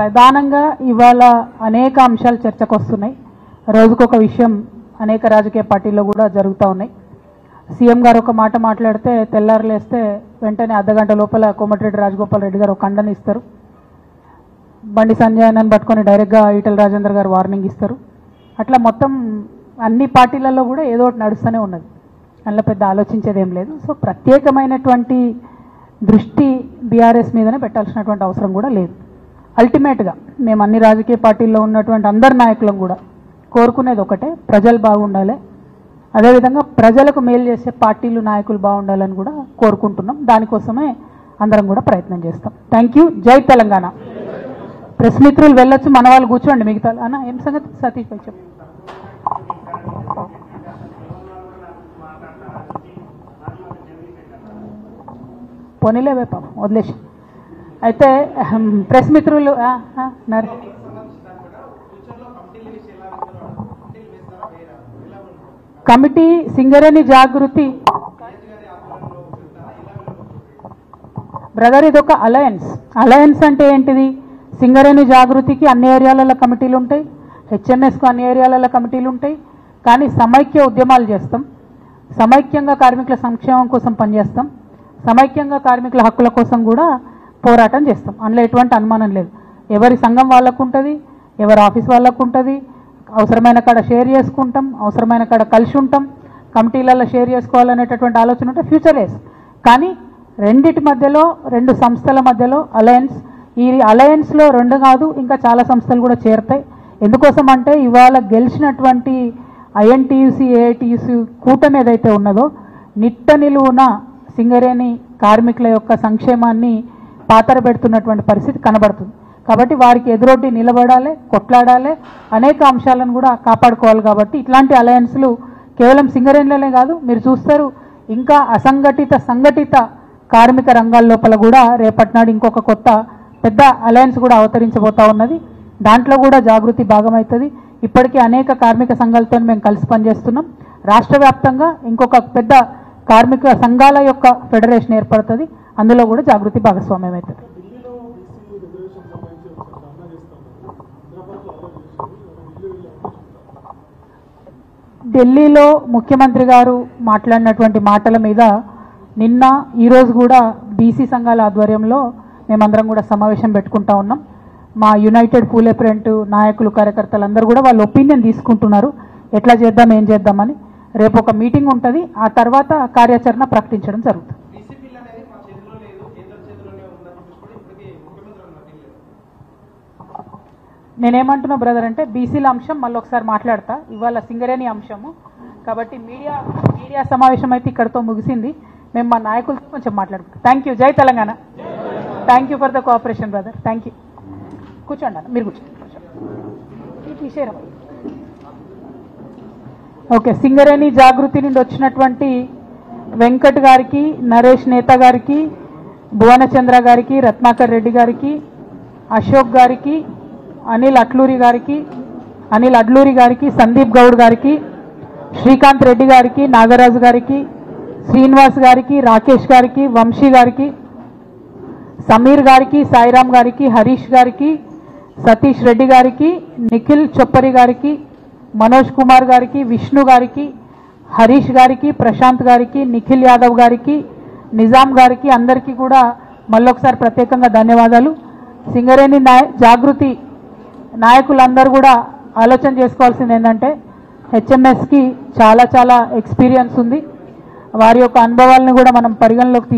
ప్రధానంగా ఇవాళ అనేక అంశాలు చర్చకు వస్తున్నాయి. రోజుకొక విషయం అనేక రాజకీయ పార్టీల్లో కూడా జరుగుతూ ఉన్నాయి. సీఎం గారు ఒక మాట మాట్లాడితే తెల్లారులేస్తే వెంటనే అర్ధగంట లోపల కోమటిరెడ్డి రాజగోపాల్ రెడ్డి గారు ఒక ఖండన ఇస్తారు. బండి సంజయ్ పట్టుకొని డైరెక్ట్గా ఈటెల రాజేందర్ గారు వార్నింగ్ ఇస్తారు. అట్లా మొత్తం అన్ని పార్టీలలో కూడా ఏదో ఒకటి నడుస్తూనే ఉన్నది. అందులో పెద్ద ఆలోచించేది ఏం లేదు. సో ప్రత్యేకమైనటువంటి దృష్టి బీఆర్ఎస్ మీదనే పెట్టాల్సినటువంటి అవసరం కూడా లేదు. అల్టిమేట్గా మేము అన్ని రాజకీయ పార్టీల్లో ఉన్నటువంటి అందరి నాయకులను కూడా కోరుకునేది ఒకటే, ప్రజలు బాగుండాలి, అదేవిధంగా ప్రజలకు మేలు చేసే పార్టీలు నాయకులు బాగుండాలని కూడా కోరుకుంటున్నాం. దానికోసమే అందరం కూడా ప్రయత్నం చేస్తాం. Thank you. జై తెలంగాణ. ప్రెస్ మిత్రులు వెళ్ళొచ్చు, మన వాళ్ళు కూర్చోండి. మిగతా అన్న ఏం సంగతి సతీష్ భాయ్ చెప్పు. పోనీలేవే పాపం వదిలేసి. అయితే ప్రెస్ మిత్రులు కమిటీ సింగరేణి జాగృతి బ్రదర్, ఇది ఒక అలయన్స్. అలయన్స్ అంటే ఏంటిది? సింగరేణి జాగృతికి అన్ని ఏరియాలలో కమిటీలు ఉంటాయి, హెచ్ఎంఎస్కు అన్ని ఏరియాలలో కమిటీలు ఉంటాయి. కానీ సమైక్య ఉద్యమాలు చేస్తాం, సమైక్యంగా కార్మికుల సంక్షేమం కోసం పనిచేస్తాం, సమైక్యంగా కార్మికుల హక్కుల కోసం కూడా పోరాటం చేస్తాం. అందులో ఎటువంటి అనుమానం లేదు. ఎవరి సంఘం వాళ్ళకు ఉంటుంది, ఎవరి ఆఫీస్ వాళ్ళకు ఉంటుంది. అవసరమైన కాడ షేర్ చేసుకుంటాం, అవసరమైన కాడ కలిసి ఉంటాం. కమిటీలలో షేర్ చేసుకోవాలనేటటువంటి ఆలోచన ఉంటే ఫ్యూచర్ డేస్. కానీ రెండిటి మధ్యలో, రెండు సంస్థల మధ్యలో అలయన్స్. ఈ అలయన్స్లో రెండు కాదు, ఇంకా చాలా సంస్థలు కూడా చేరుతాయి. ఎందుకోసం అంటే ఇవాళ గెలిచినటువంటి ఐఎన్టీయూసీ, ఏఐటీయూసీ కూటమి ఏదైతే ఉన్నదో నిట్ట నిలువున సింగరేణి కార్మికుల యొక్క సంక్షేమాన్ని పాతర పెడుతున్నటువంటి పరిస్థితి కనబడుతుంది. కాబట్టి వారికి ఎదురొడ్డి నిలబడాలి, కొట్లాడాలి, అనేక అంశాలను కూడా కాపాడుకోవాలి. కాబట్టి ఇట్లాంటి అలయన్స్లు కేవలం సింగరేణిలోనే కాదు, మీరు చూస్తారు ఇంకా అసంఘటిత సంఘటిత కార్మిక రంగాల లోపల కూడా రేపటి నాడు ఇంకొక కొత్త పెద్ద అలయన్స్ కూడా అవతరించబోతా ఉన్నది. దాంట్లో కూడా జాగృతి భాగమవుతుంది. ఇప్పటికీ అనేక కార్మిక సంఘాలతో మేము కలిసి పనిచేస్తున్నాం. రాష్ట్ర వ్యాప్తంగా ఇంకొక పెద్ద కార్మిక సంఘాల యొక్క ఫెడరేషన్ ఏర్పడుతుంది. అందులో కూడా జాగృతి భాగస్వామ్యం అవుతుంది. ఢిల్లీలో ముఖ్యమంత్రి గారు మాట్లాడినటువంటి మాటల మీద నిన్న ఈరోజు కూడా బీసీ సంఘాల ఆధ్వర్యంలో మేమందరం కూడా సమావేశం పెట్టుకుంటా ఉన్నాం. మా యునైటెడ్ పూలే ప్రింట్ నాయకులు, కార్యకర్తలు అందరూ కూడా వాళ్ళ ఒపీనియన్ తీసుకుంటున్నారు, ఎట్లా చేద్దాం, ఏం చేద్దామని. రేపు ఒక మీటింగ్ ఉంటుంది, ఆ తర్వాత కార్యాచరణ ప్రకటించడం జరుగుతుంది. నేనేమంటున్నా బ్రదర్ అంటే బీసీల అంశం మళ్ళీ ఒకసారి మాట్లాడతా. ఇవాళ సింగరేణి అంశము కాబట్టి మీడియా సమావేశం అయితే ఇక్కడతో ముగిసింది. మేము మా నాయకులతో కొంచెం మాట్లాడుకుంటాం. Thank you. జై Telangana. Thank you for the cooperation brother. Thank you. కూర్చోండి అన్న, మీరు కూర్చోండి. తీసేరా. ఓకే, సింగరేణి జాగృతి నుండి వచ్చినటువంటి వెంకట్ గారికి, నరేష్ నేత గారికి, భువనచంద్ర గారికి, రత్నాకర్ రెడ్డి గారికి, అశోక్ గారికి, అనిల్ అడ్లూరి గారికి, సందీప్ గౌడ్ గారికి, శ్రీకాంత్ రెడ్డి గారికి, నాగరాజు గారికి, శ్రీనివాస్ గారికి, రాకేష్ గారికి, వంశీ గారికి, సమీర్ గారికి, సాయిరామ్ గారికి, హరీష్ గారికి, సతీష్ రెడ్డి గారికి, నిఖిల్ చొప్పరి గారికి, మనోజ్ కుమార్ గారికి, విష్ణు గారికి, హరీష్ గారికి, ప్రశాంత్ గారికి, నిఖిల్ యాదవ్ గారికి, నిజాం గారికి, అందరికీ కూడా మళ్ళొకసారి ప్రత్యేకంగా ధన్యవాదాలు. సింగరేణి జాగృతి నాయకులందరూ కూడా ఆలోచన చేసుకోవాల్సింది ఏంటంటే హెచ్ఎంఎస్కి చాలా ఎక్స్పీరియన్స్ ఉంది. వారి యొక్క అనుభవాలను కూడా మనం పరిగణలోకి